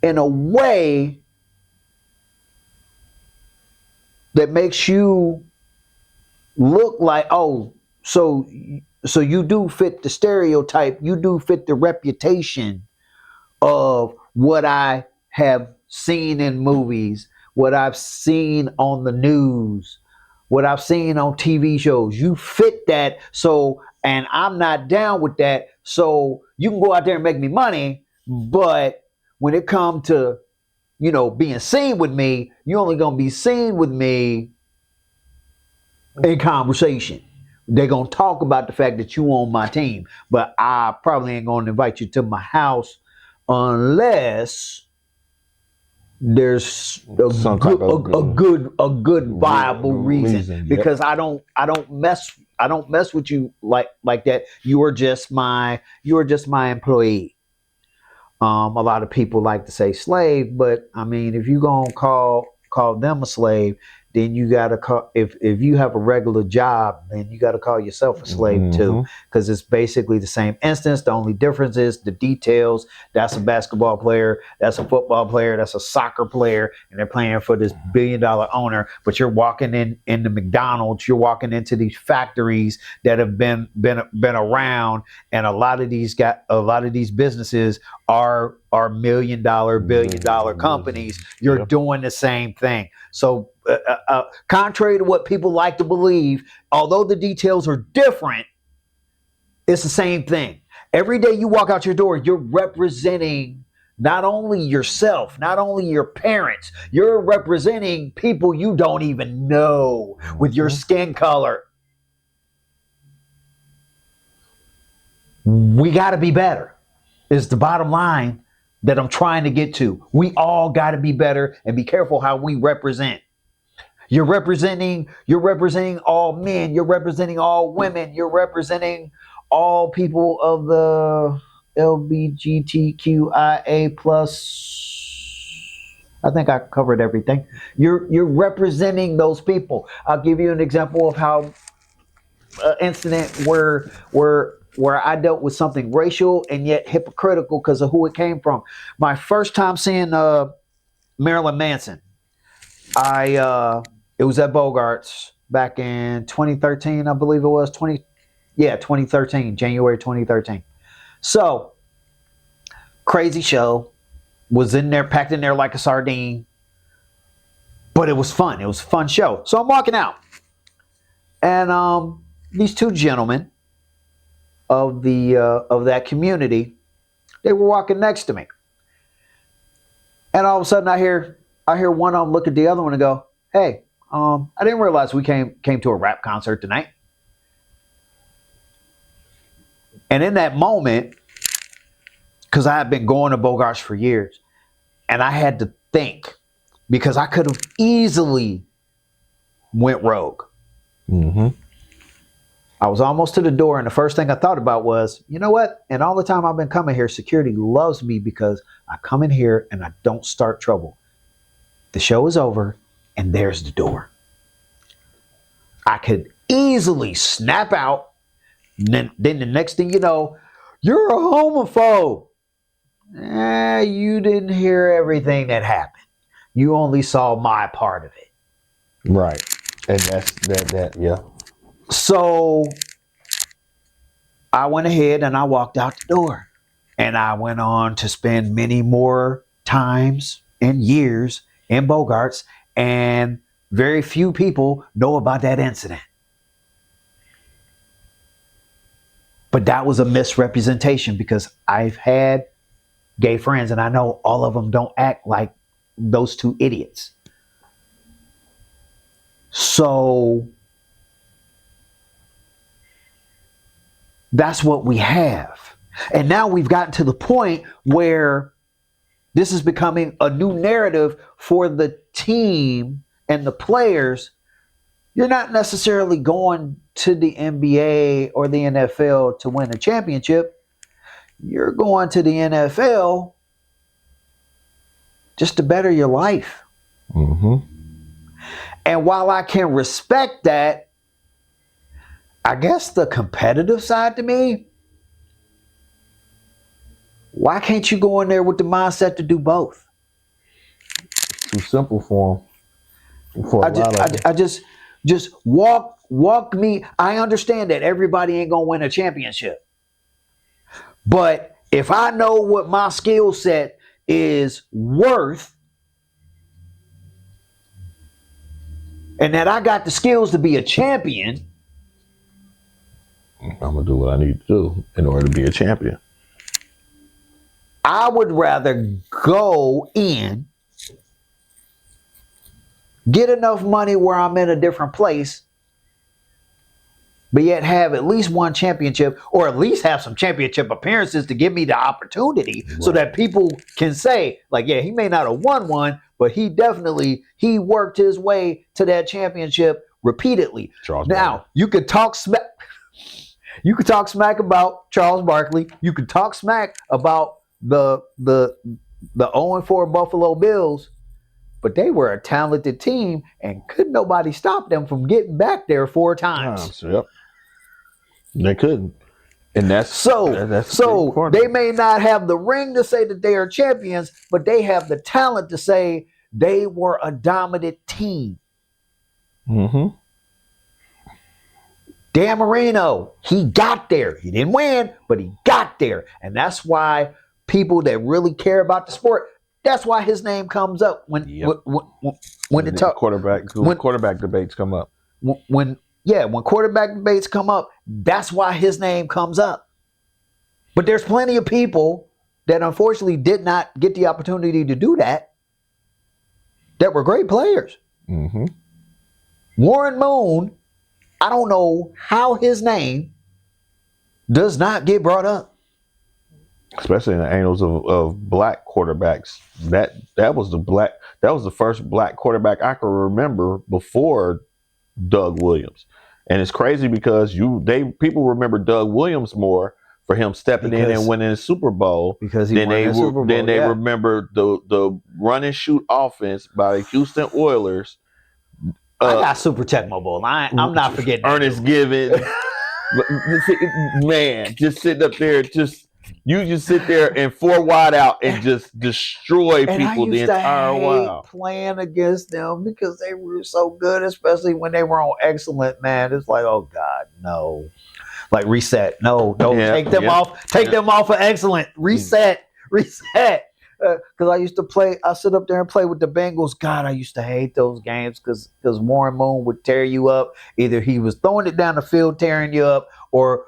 in a way that makes you look like, oh, so you do fit the stereotype, you do fit the reputation of what I have seen in movies, what I've seen on the news, what I've seen on TV shows. You fit that. So, and I'm not down with that. So you can go out there and make me money, but when it comes to, being seen with me, you only gonna be seen with me in conversation. They're gonna talk about the fact that you on my team, but I probably ain't gonna invite you to my house unless there's Some type of a good viable reason. Yep. Because I don't mess with you like that. You are just my employee. A lot of people like to say slave, but I mean, if you gonna call them a slave, then you gotta call, if you have a regular job, then you gotta call yourself a slave too, because it's basically the same instance. The only difference is the details. That's a basketball player, that's a football player, that's a soccer player, and they're playing for this $1 billion owner. But you're walking in the McDonald's, you're walking into these factories that have been around, and a lot of these businesses are $1 million, $1 billion companies. You're doing the same thing. So contrary to what people like to believe, although the details are different, it's the same thing. Every day you walk out your door, you're representing not only yourself, not only your parents, you're representing people you don't even know with your skin color. We got to be better, is the bottom line that I'm trying to get to. We all got to be better, and be careful how we represent. You're representing all men, you're representing all women, you're representing all people of the LGBTQIA plus. I think I covered everything. You're representing those people. I'll give you an example of how incident where I dealt with something racial and yet hypocritical because of who it came from. My first time seeing Marilyn Manson, it was at Bogart's back in 2013, I believe it was 2013, January 2013. So crazy show, was in there, packed in there like a sardine, but it was fun. It was a fun show. So I'm walking out, and these two gentlemen of that community, they were walking next to me, and all of a sudden I hear one of them look at the other one and go, "Hey, I didn't realize we came to a rap concert tonight." And in that moment, because I had been going to Bogart's for years, and I had to think, because I could have easily went rogue. I was almost to the door, and the first thing I thought about was, you know what? And all the time I've been coming here, security loves me because I come in here and I don't start trouble. The show is over, and there's the door. I could easily snap out. Then the next thing you know, you're a homophobe. You didn't hear everything that happened. You only saw my part of it. Right. And that's that, yeah. So I went ahead and I walked out the door. And I went on to spend many more times and years in Bogart's, and very few people know about that incident. But that was a misrepresentation, because I've had gay friends, and I know all of them don't act like those two idiots. So that's what we have. And now we've gotten to the point where this is becoming a new narrative for the team and the players. You're not necessarily going to the NBA or the NFL to win a championship. You're going to the NFL just to better your life. And while I can respect that, I guess the competitive side to me, why can't you go in there with the mindset to do both? It's too simple for them. I just walk me. I understand that everybody ain't gonna win a championship, but if I know what my skill set is worth and that I got the skills to be a champion, I'm gonna do what I need to do in order to be a champion. I would rather go in, get enough money where I'm in a different place, but yet have at least one championship, or at least have some championship appearances to give me the opportunity, so that people can say, like, yeah, he may not have won one, but he worked his way to that championship repeatedly. Charles Now, Barkley. you could talk smack. You could talk smack about Charles Barkley. You could talk smack about the 0-4 Buffalo Bills, but they were a talented team, and couldn't nobody stop them from getting back there 4 times. Yep. They couldn't. And that's So important. they may not have the ring to say that they are champions, but they have the talent to say they were a dominant team. Mm-hmm. Dan Marino, he got there. He didn't win, but he got there. And that's why people that really care about the sport, that's why his name comes up when the talk quarterback debates come up. When quarterback debates come up, that's why his name comes up. But there's plenty of people that unfortunately did not get the opportunity to do that were great players. Mm-hmm. Warren Moon, I don't know how his name does not get brought up. Especially in the angles of black quarterbacks. That was the first black quarterback I can remember before Doug Williams. And it's crazy because people remember Doug Williams more for him stepping in and winning the Super Bowl, because they remember the run and shoot offense by the Houston Oilers. I got Super Tecmo Bowl. I'm not forgetting Ernest Givens. Man, just sitting up there, you just sit there and 4 wide out and just destroy people the entire while. Playing against them because they were so good, especially when they were on excellent, man. It's like, oh God, no. Like reset. No, take them off. Take them off of excellent. Reset. Because I sit up there and play with the Bengals. God, I used to hate those games because Warren Moon would tear you up. Either he was throwing it down the field, tearing you up, or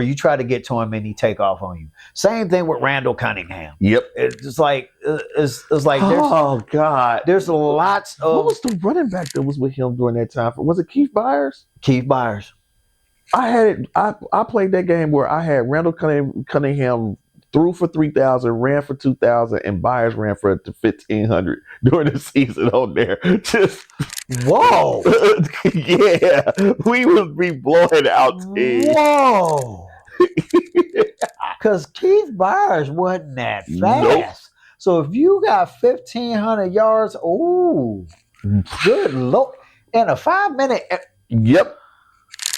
you try to get to him and he take off on you. Same thing with Randall Cunningham. Yep. It's like oh God, there's lots of. What was the running back that was with him during that time? Was it Keith Byers? Keith Byers. I had it. I played that game where I had Randall Cunningham threw for 3,000, ran for 2,000, and Byers ran for 1,500 during the season on there. Just whoa, yeah, we would be blowing out teams. Whoa, because Keith Byers wasn't that fast. Nope. So if you got 1,500 yards, ooh, good look, in a 5-minute. Yep.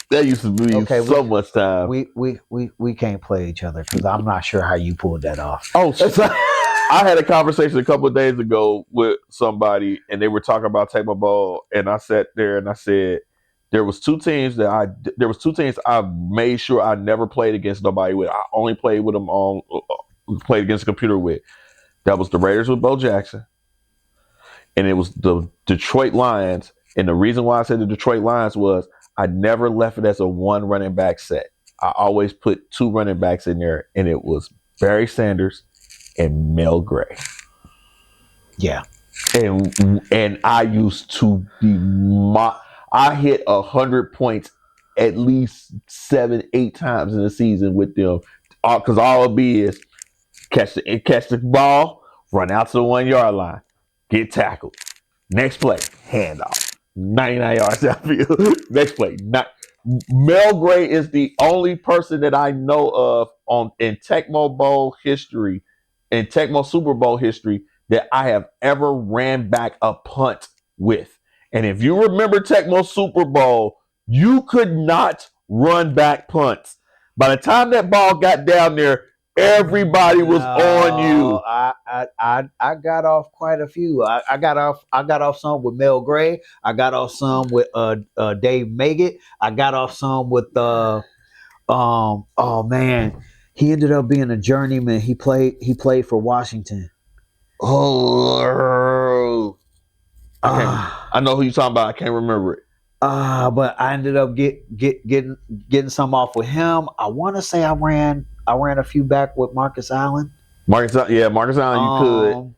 That used to be so much time. We can't play each other because I'm not sure how you pulled that off. Oh, I had a conversation a couple of days ago with somebody, and they were talking about Tecmo Bowl, and I sat there and I said there was two teams I made sure I never played against nobody with. I only played with them played against a computer with. That was the Raiders with Bo Jackson, and it was the Detroit Lions. And the reason why I said the Detroit Lions was I never left it as a 1 running back set. I always put 2 running backs in there, and it was Barry Sanders and Mel Gray. Yeah. And I used to be I hit 100 points at least 7-8 times in the season with them. Because all it'll be is catch the ball, run out to the 1 yard line, get tackled. Next play, handoff. 99 yards downfield. Next play. Mel Gray is the only person that I know of in Tecmo Bowl history, in Tecmo Super Bowl history, that I have ever ran back a punt with. And if you remember Tecmo Super Bowl, you could not run back punts. By the time that ball got down there, everybody was on you. I got off quite a few. I got off some with Mel Gray. I got off some with Dave Maggett. I got off some with oh man, He ended up being a journeyman. He played for Washington. Oh, Ah. I know who you're talking about. I can't remember it. But I ended up getting some off with him. I want to say I ran a few back with Marcus Allen. Marcus Allen, you could.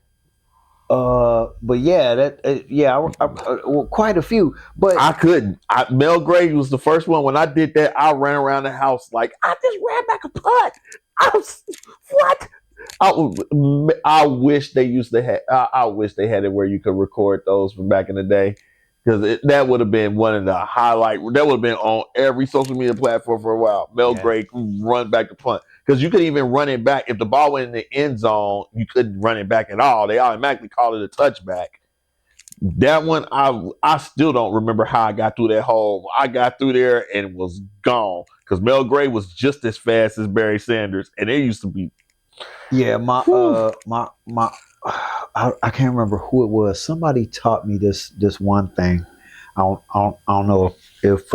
But yeah, well, quite a few. But I couldn't. Mel Gray was the first one. When I did that, I ran around the house like I just ran back a punt. What? I wish they used to have. I wish they had it where you could record those from back in the day, because that would have been one of the highlight. That would have been on every social media platform for a while. Mel Gray run back the punt, because you couldn't even run it back if the ball went in the end zone. You couldn't run it back at all. They automatically called it a touchback. That one, I still don't remember how I got through that hole. I got through there and was gone, because Mel Gray was just as fast as Barry Sanders, and it used to be. Yeah, my I can't remember who it was. Somebody taught me this one thing. I don't know if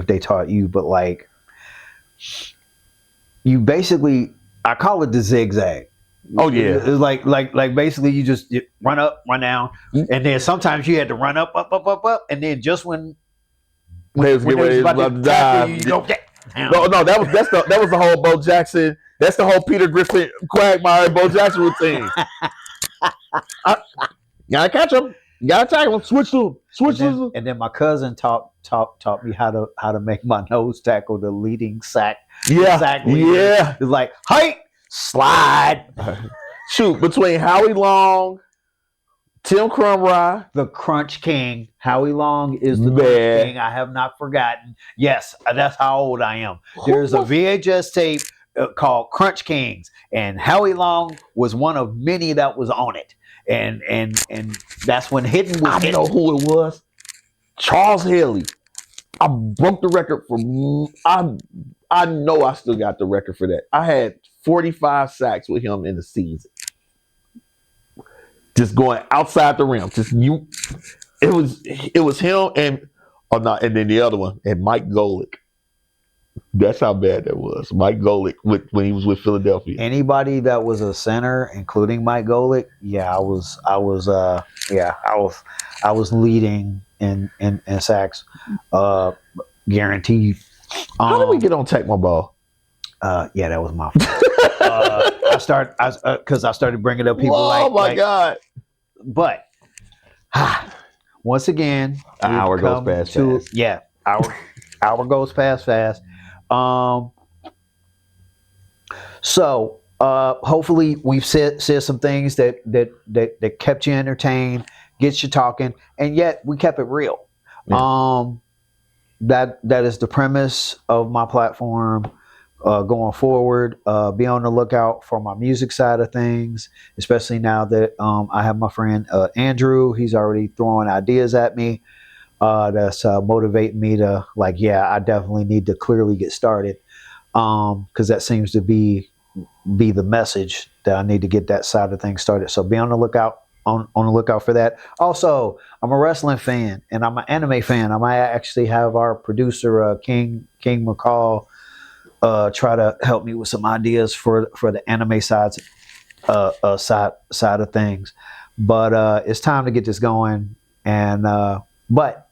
they taught you, but like, you basically, I call it the zigzag. Oh yeah, it's like basically you run up, run down, and then sometimes you had to run up, and then just when they was about to dive, you go down. No, that was the whole Bo Jackson. That's the whole Peter Griffin Quagmire Bo Jackson routine. Gotta catch him. Gotta tackle him. Switch to him. And then my cousin taught me how to make my nose tackle the leading sack. Yeah, sack leader. Yeah. It's like height, slide, shoot between Howie Long, Tim Crumry, the Crunch King. Howie Long is the Crunch King. I have not forgotten. Yes, that's how old I am. There's a VHS tape called Crunch Kings, and Howie Long was one of many that was on it. And that's when Hidden was. I know who it was. Charles Haley. I broke the record for. I know I still got the record for that. I had 45 sacks with him in the season. Just going outside the rim. It was him and and then the other one, and Mike Golick. That's how bad that was. Mike Golick when he was with Philadelphia. Anybody that was a center, including Mike Golick, I was leading in sacks, guaranteed. How did we get on Take My Ball? Yeah, that was my fault. I started bringing up people Oh my God! But once again, an hour goes past fast. Yeah, hour goes past fast. So hopefully we've said some things that kept you entertained, gets you talking, and yet we kept it real. Yeah. That is the premise of my platform going forward. Be on the lookout for my music side of things, especially now that I have my friend Andrew. He's already throwing ideas at me. That's motivating me to I definitely need to clearly get started, because that seems to be the message that I need to get that side of things started. So be on the lookout on the lookout for that. Also, I'm a wrestling fan and I'm an anime fan. I might actually have our producer King McCall try to help me with some ideas for the anime side of things. But it's time to get this going. And but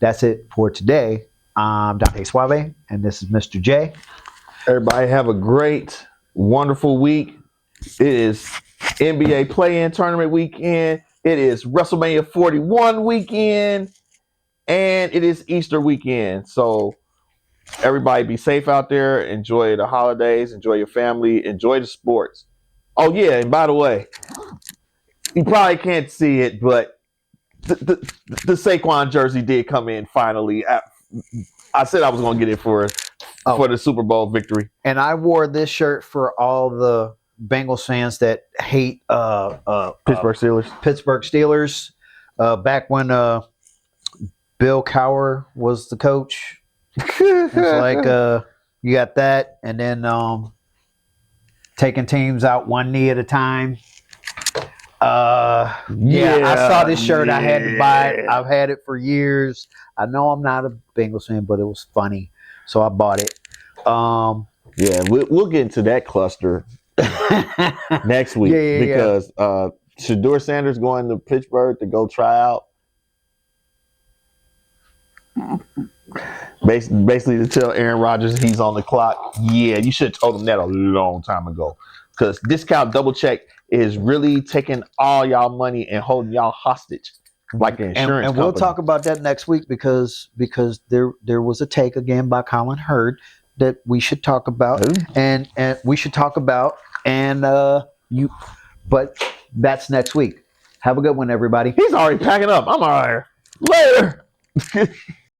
that's it for today. I'm Dante Suave, and this is Mr. J. Everybody have a great, wonderful week. It is NBA play-in tournament weekend. It is WrestleMania 41 weekend. And it is Easter weekend. So everybody be safe out there. Enjoy the holidays. Enjoy your family. Enjoy the sports. Oh, yeah, and by the way, you probably can't see it, but the Saquon jersey did come in finally. I said I was going to get it for the Super Bowl victory. And I wore this shirt for all the Bengals fans that hate Pittsburgh Steelers. Back when Bill Cowher was the coach. It's like you got that, and then taking teams out one knee at a time. I saw this shirt. I had to buy it. I've had it for years. I know I'm not a Bengals fan, but it was funny, so I bought it. Yeah, we'll get into that cluster next week Yeah. because Shedeur Sanders going to Pittsburgh to go try out. Basically to tell Aaron Rodgers he's on the clock. Yeah, you should have told him that a long time ago. Because Discount Double Check is really taking all y'all money and holding y'all hostage like an insurance and we'll company. talk about that next week because there was a take again by Colin Hurd that we should talk about. Who? And we should talk about but that's next week. Have a good one, everybody. He's already packing up. I'm all right. Later.